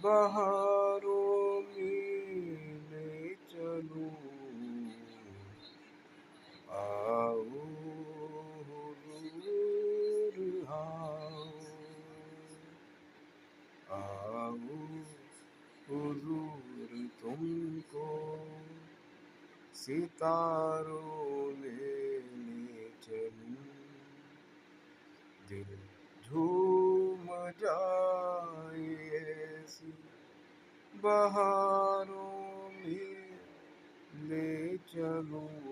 बहारों में ले चलूं, आओ हुजूर आओ, आओ हुजूर तुमको सितारों में ले चलूं, दिल झूम जाए ऐसी बहारों में ले चलूं।